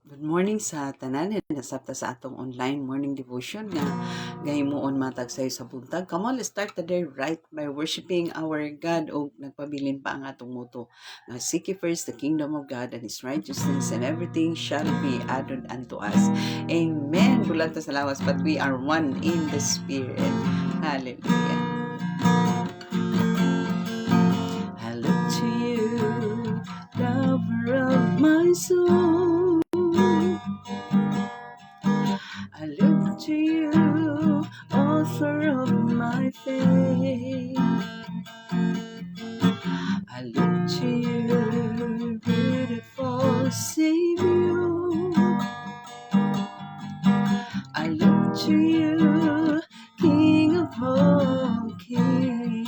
Good morning sa tanan and nasabta sa atong online morning devotion nga gahimuon matag sayo sa buntag. Come on, let's start the day right by worshiping our God o nagpabilin pa ang atong motto. Seek ye first the kingdom of God and His righteousness and everything shall be added unto us. Amen. Bulan ta sa lawas, but we are one in the Spirit. Hallelujah. I look to you, lover of my soul. I look to you, author of my faith. I look to you, beautiful Savior. I look to you, King of all kings.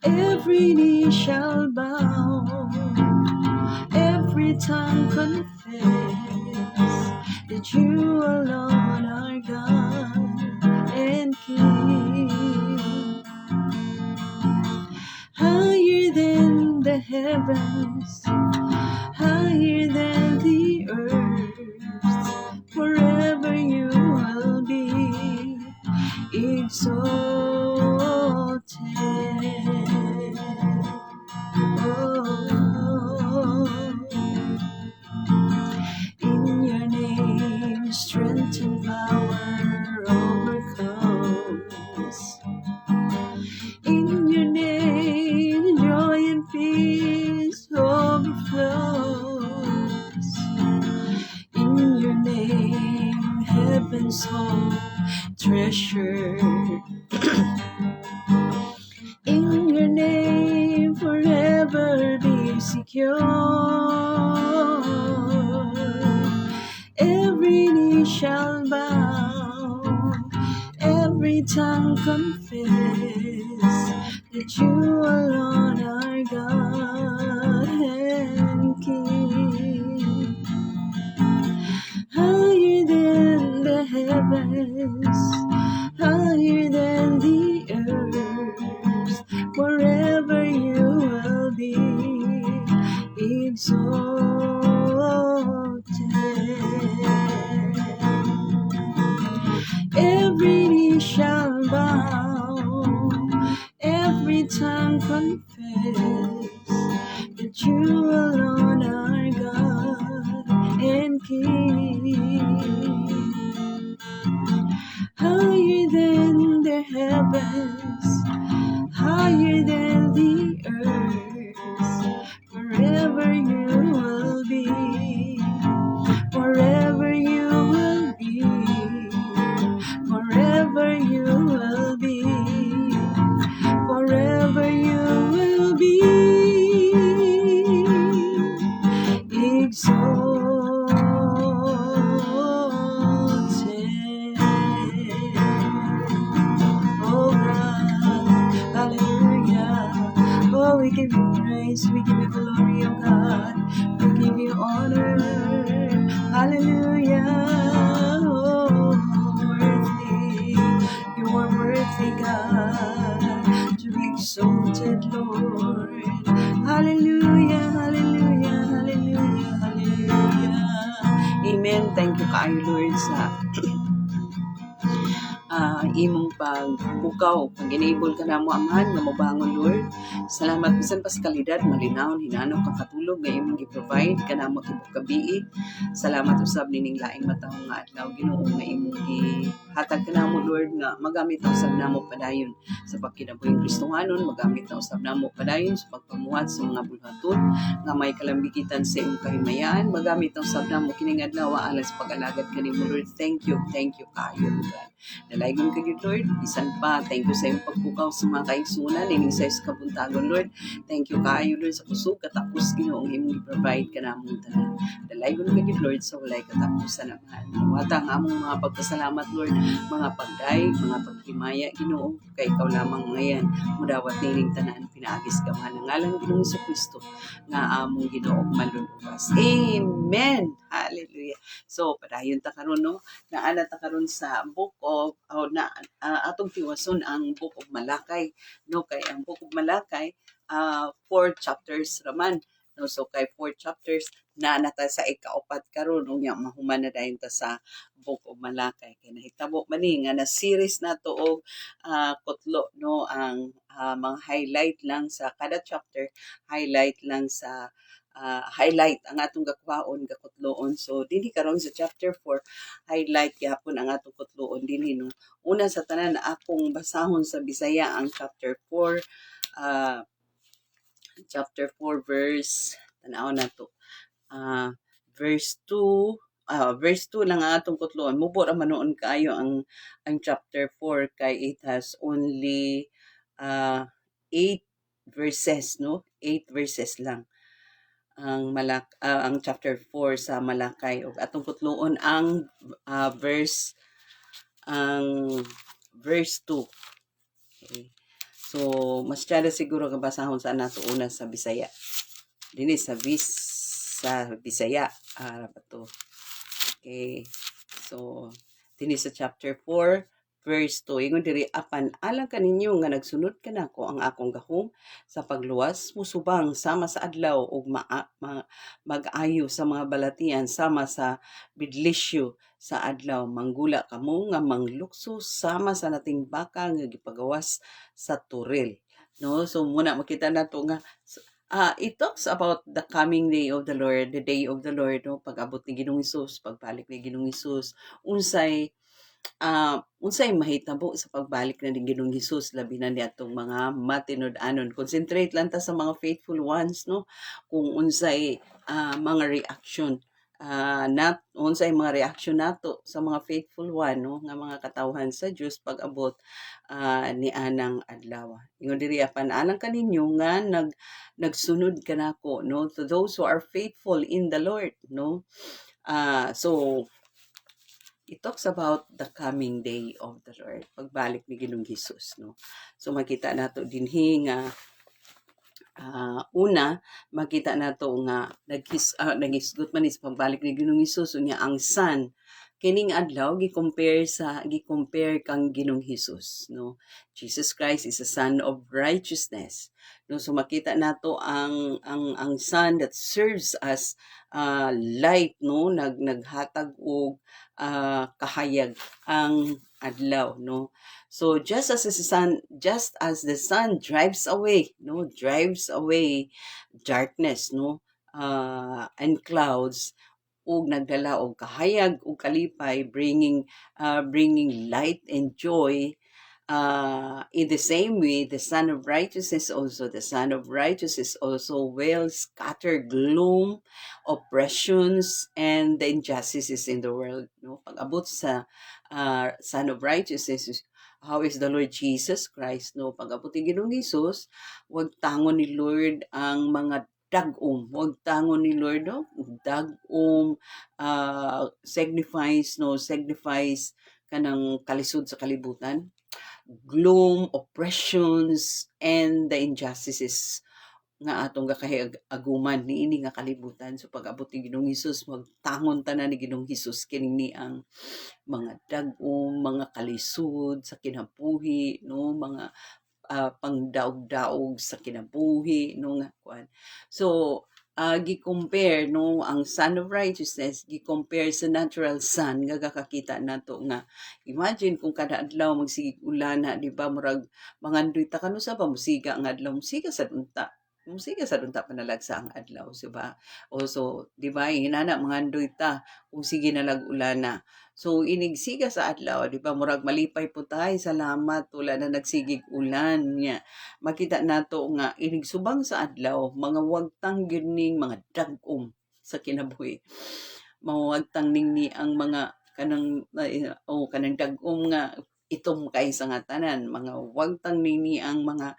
Every knee shall bow, every tongue confess that you alone are God and King. Higher than the heavens, higher than the earth, forever you will be exalted. In your name, strength and power overcomes. In your name, joy and peace overflows. In your name, heaven's home treasure. In your name, forever be secure. Every knee shall bow, every tongue confess that you alone are God and King. Higher than the heavens, higher than the earth, forever you will be exalted. Every knee shall bow, every tongue confess that you alone are God and King. Higher than the heavens, higher than the earth, forever you will be, forever you will be, forever you will be, forever you will be exalted. Oh God, hallelujah. Oh, we give you praise, we give you glory, oh God. We give you honor, hallelujah. Oh, worthy, you are worthy, God, to be exalted, Lord. Hallelujah, hallelujah, hallelujah, hallelujah. Amen. Thank you kaayo, Lord, sa imong pagbukaw, pag enable ka na mo amahan nga mobangon, Lord. Salamat bisan pa sa kalidad, malinaw, hinanaw kang katulog nga imong gi-provide kanamo tibok gabi. Salamat usab nining laing matahong nga adlaw, Ginoo, nga imong gihatag kanamo, Lord, nga magamit na usab namo padayon sa pagkinabuhing Kristohanon, magamit na usab namo padayon sa pagpamuhat sa mga bulhaton nga may kalambigitan sa imong kahimayaan, magamit na usab namo kining adlaw alas pag-alagad kanimo, Lord. Thank you kaayo, God. Nalaygon ka yun, Lord. Bisan pa, thank you sa iyong pagbukaw sa mga kaigsunan, ining sa kabuntagon, Lord. Thank you kaayo, Lord, sa kusog, katapos, Ginoong imong i-provide ka namong tanan. Nalaygon ka yun, Lord, sa walay katapusan naman. Nawata ang among mga pagpasalamat, Lord, mga pagday, mga pagkimaya, Ginoo, kay ikaw lamang ngayon, mudawat nining tanan, pinaagis ka man, ng ngalan Ginoong Kristo, nga among Ginoong maluluwas. Amen! Hallelujah! So, padayon ta karon, no? Naana ta karon sa book of atong tiwason ang Book of Malakay, no, kay ang Book of Malakay 4 chapters raman. No, so kay 4 chapters na nata sa ikaupat karon unya mahuman na dayon ta sa Book of Malakay. Kay nahitabo man ni nga na series nato og kutlo no ang mga highlight lang sa kada chapter, highlight lang sa highlight ang atong gakwaon gakutloon. So dinhi karon sa chapter 4 highlight gyapon ang atong kutloon dinhi no. Una sa tanan akong basahon sa Bisaya ang chapter 4 chapter 4 verse tanaw na to verse 2 verse 2 lang ang atong kutloon. Mubo ra manoon kaayo ang chapter 4 kay it has only 8 verses no, 8 verses lang ang chapter 4 sa Malakay ug atong kutloon ang verse 2. Okay. So mas tiada siguro kabasahon sa nato una sa Bisaya. Dini sa Bisaya pa to. Okay. So dini sa chapter 4 verse 2 ingon diri apan alang kaninyo nga nagsunod kanako ang akong gahom sa pagluwas musubang sama sa adlaw ug mag-ayo sa mga balatian sama sa bidlisyo sa adlaw manggula kamo nga manglukso sama sa nating baka nga gipagawas sa turil no. So muna makita nato nga it talks about the coming day of the Lord, the day of the Lord, no? Pag-abot ni Ginoong Hesus, pagbalik ni Ginoong Hesus, unsay mahitabo sa pagbalik na ni Ginoong Hesus labi na niadtong mga matinud-anon. Concentrate lang ta sa mga faithful ones no kung unsay mga reaction unsay mga reaction nato sa mga faithful one no nga mga katawhan sa Dios pag-abot ni anang adlaw. Ingon diri apan alang kaninyo nga nagsunod kanako no, to those who are faithful in the Lord no. So it talks about the coming day of the Lord, pagbalik ni Ginoong Hesus no. So makita nato dinhi nga una makita nato nga naghisgot man is pagbalik ni Ginoong Hesus unya ang sun kining adlaw gi-compare kang Ginoong Hesus no. Jesus Christ is a son of righteousness no. So makita nato ang sun that serves as light no, naghatag og kahayag ang adlaw no. So just as the sun drives away darkness no and clouds ug nagdala og kahayag ug kalipay bringing light and joy. In the same way, the Son of Righteousness also will scatter gloom, oppressions, and the injustices in the world. No? Pag-abot sa Son of Righteousness, how is the Lord Jesus Christ? No? Pag-abot ni Ginoong Hesus, wag tangon ni Lord ang mga dagom. Wag tangon ni Lord, no? Dagom signifies kanang kalisod sa kalibutan, gloom, oppressions, and the injustices nga atong gakahiaguman niini nga kalibutan. So pag-abot ni Ginoong Hesus, magtangon tanan ni Ginoong Hesus kining ang mga dagom, mga kalisod sa kinabuhi no, mga pangdaog-daog sa kinabuhi no nga kuan. So gi-compare no ang Son of Righteousness gi-compare sa natural sun nga gakakita nato nga imagine kung kada adlaw magsigig ulana di ba murag mangandoy ta kanu sa ba musiga ang adlaw musiga sa dunta panalagsa ang adlaw diba. Also di ba inana mangandoy ta kung sige nalag ulana. So inigsiga sa adlaw di ba murag malipay po tay salamat wala na nagsigig ulan nya. Makita nato nga inigsubang sa adlaw mga wagtang gining mga dagom sa kinabuhi. Mawagtang ningni ang mga kanang dagom nga itom kay sa nga tanan mga wagtang nini ang mga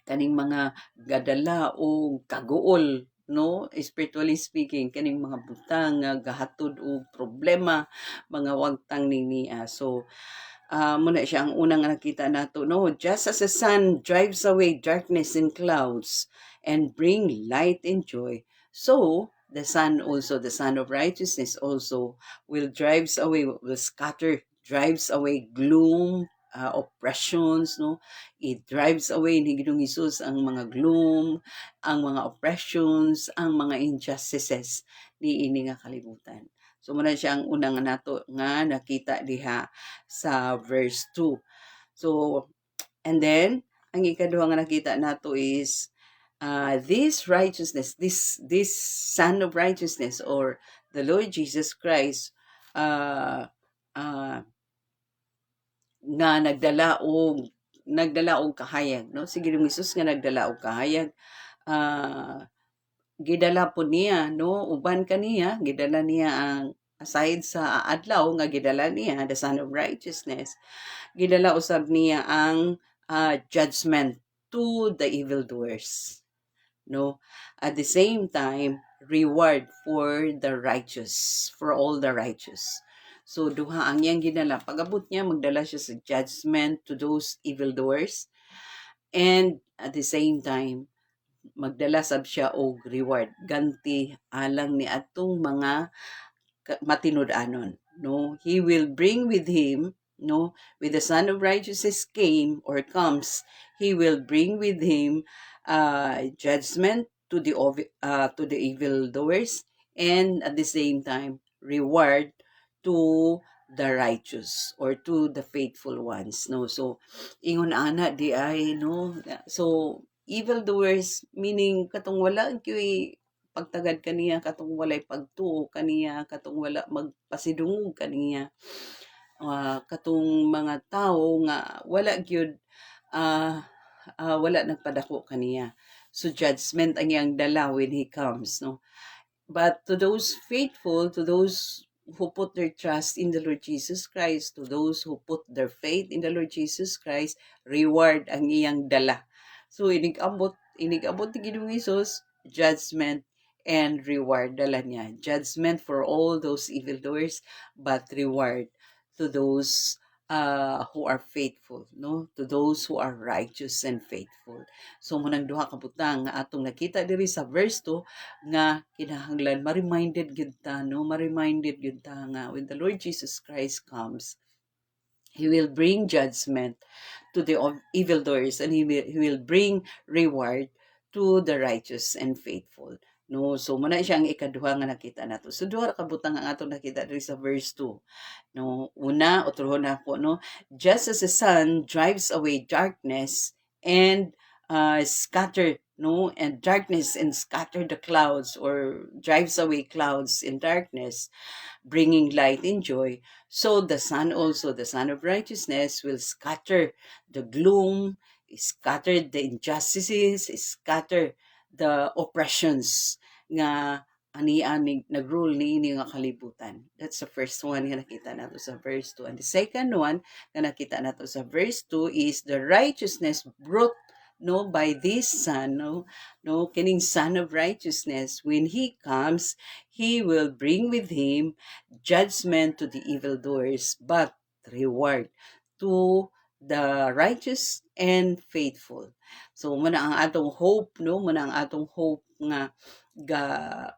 kaning mga gadala o kaguol no, spiritually speaking kaning mga butang nga gahatod og problema mga wagtang nini so muna siya ang unang nakita nato no, just as the sun drives away darkness and clouds and bring light and joy, so the sun of righteousness also will drives away gloom, oppressions, no? It drives away ni Ginoong Hesus ang mga gloom, ang mga oppressions, ang mga injustices ni ini nga kalibutan. So muna siya ang unang nato nga nakita diha sa verse 2. So and then ang ikaduha nga nakita nato is this righteousness, this Son of Righteousness or the Lord Jesus Christ uh, uh, nga nagdala og kahayag, no? Si Ginoong Hesus nga nagdala og kahayag, gidala po niya, no? Uban kaniya gidala niya ang aside sa adlaw nga gidala niya the Son of Righteousness, gidala usab niya ang judgment to the evildoers, no? At the same time, reward for the righteous, for all the righteous. So duha ang iyang ginala. Pag-abot niya, magdala siya sa judgment to those evildoers, and at the same time, magdala sab siya og reward, ganti alang ni atong mga matinud-anon, no? He will bring with him, no, with the Son of Righteousness came or comes, he will bring with him judgment to the evildoers, and at the same time reward to the righteous or to the faithful ones, no? So ingon ana di ay, no? So evildoers meaning katong wala gyud pagtagad kaniya, katong walay pagtuo kaniya, katong wala magpasidungog kaniya, katong mga tao nga wala gyud wala nagpadako kaniya. So judgment ang iyang dala when he comes, no? But to those faithful, to those who put their trust in the Lord Jesus Christ, to those who put their faith in the Lord Jesus Christ, reward ang iyang dala. So inigabot ni Ginoong Hesus, judgment and reward dala niya. Judgment for all those evildoers, but reward to those who are faithful, no? To those who are righteous and faithful. So munang duha ka butang nga atong nakita diri sa verse 2 nga kinahanglan ma-reminded gyud ta, no? Ma-reminded gyud ta nga when the Lord Jesus Christ comes, He will bring judgment to the evildoers, and he will bring reward to the righteous and faithful, no? So muna siya ang ikaduha nga nakita nato. So duha ka butang ang atong nakita diri sa verse 2, no? Una, utrohon ako, no? Just as the sun drives away darkness and scatter, no? And darkness and scatter the clouds, or drives away clouds in darkness, bringing light and joy. So the Son also, the Son of Righteousness, will scatter the gloom, scatter the injustices, scatter the oppressions nga ani nagrule ni nga kalibutan. That's the first one nga nakita nato sa verse 2. And the second one nga nakita nato sa verse 2 is the righteousness brought, no, by this Son, no, kining Son of Righteousness, when he comes, he will bring with him judgment to the evildoers, but reward to the righteous and faithful. So muna ang atong hope, no? Muna ang atong hope nga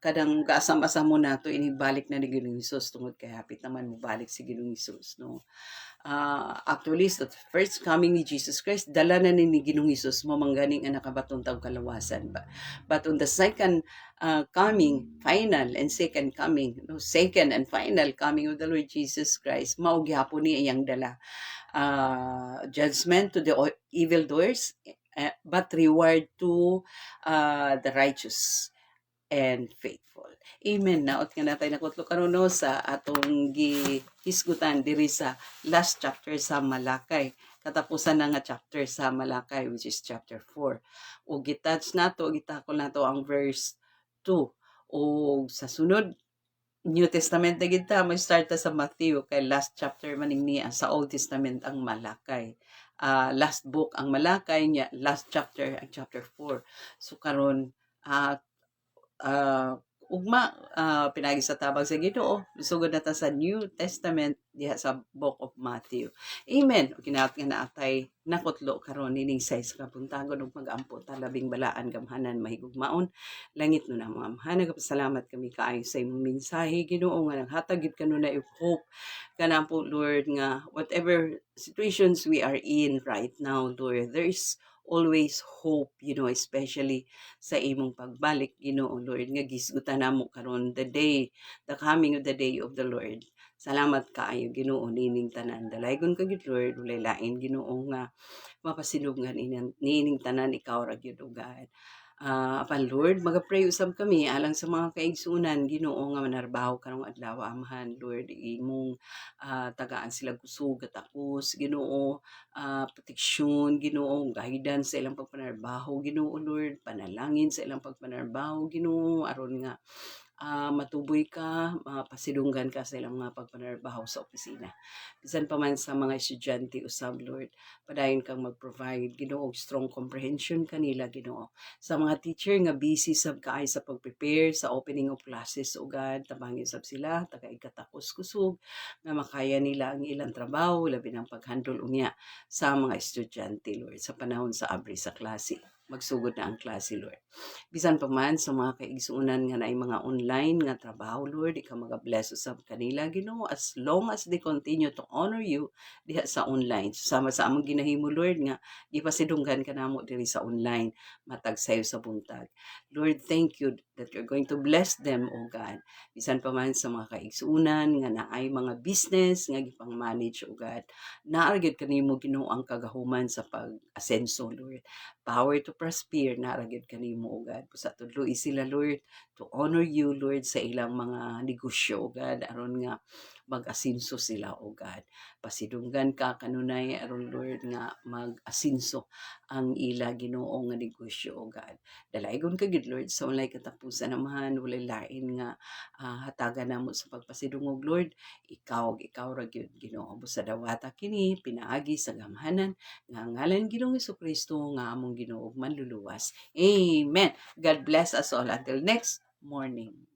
kadang gaasam-asam mo nato inibalik na ni Ginoong Hesus tungod kay hapit naman mo balik si Ginoong Hesus, no? Actually, sa first coming ni Jesus Christ, dala na ni Ginoong Hesus mo mangganing ang nakabatong taong kalawasan ba. But on the second coming, final and second coming, no, second and final coming of the Lord Jesus Christ, mao gyapon ni iyang dala judgment to the evildoers, but reward to the righteous and faithful. Amen. Naot nga natay nakutlo karon no sa atong gihisgutan diri sa last chapter sa Malakay. Katapusan na nga chapter sa Malakay, which is chapter 4. O gitouch nato, gitakol nato ang verse 2. O sa sunod New Testament na gid ta, start ta sa Matthew kay last chapter maning niya sa Old Testament ang Malakay. Last book ang Malakay niya, last chapter ang chapter 4. So karon ugma pinagi sa tabang sa Ginoo sugod na ta sa New Testament diha sa Book of Matthew. Amen. Kinaot nga naatay nakutlo karon ining 6 ka buntagon ug mag-ampo ta labing balaan gamhanan mahigugmaon langit no na mga amhan. Nagapasalamat kami kaayo sa imong mensahe Ginoo nga naghatag gid kanuna og hope kana po Lord nga whatever situations we are in right now Lord, there's always hope, especially sa imong pagbalik, Ginoo Lord, nga gisgutan namo karon the coming of the day of the Lord. Salamat kaayo Ginoo nining tanan. Dalaygon ka gid Lord, ulay lain Ginoo nga mapasilungan nining tanan ikaw ra gyud ugad. Apan Lord, maga-pray usab kami alang sa mga kaigsunan Ginoo nga manarbaho karong adlaw amhan Lord imong tagaan sila kusog katakos Ginoo proteksyon Ginoo guidance sa ilang pagpanarbaho Ginoo Lord panalangin sa ilang pagpanarbaho Ginoo aron nga matuboy ka, pasidunggan ka sa ilang mga pagpanarbaho sa opisina. Bisan pa man sa mga estudyante usab Lord, padayon kang mag-provide Ginoo og strong comprehension kanila Ginoo. Sa mga teacher nga busy sab kaay sa pag-prepare sa opening of classes ugad, tabangin sab sila tagay katakos kusog nga makaya nila ang ilang trabaho labi ng paghandle unya sa mga estudyante Lord sa panahon sa abri sa klase. Magsugod na ang klase Lord. Bisan pa man sa mga kaigsuunan nga naay mga online nga trabaho, Lord, ikaw mga-bless usab kanila, Ginoo, as long as they continue to honor you diha sa online. Susama sa among ginahimo, Lord, nga gipasidunggan ka namo diri sa online, matag sayo sa buntag. Lord, thank you that you're going to bless them, O God. Bisan pa man sa mga kaigsuunan nga naay mga business nga gipang-manage, O God. Naargid kanimo Ginoo ang kagahuman sa pag-asenso, Lord. Power to prosper naragid kanimo O God. Sa tudloy sila Lord to honor you Lord sa ilang mga negosyo O God aron nga mag-asinso sila O God. Pasidunggan ka kanunay aron Lord nga mag-asinso ang ila Ginoo nga negosyo O God. Dalaygon ka gid Lord sa walay katapusan amahan walay lain nga hatagan namo sa pagpasidungog Lord. Ikaw ra gyud Ginoo busa dawata kini pinaagi sa gamhanan nga ngalan Ginoong Kristo nga among Ginoo manluluwas. Amen. God bless us all until next morning.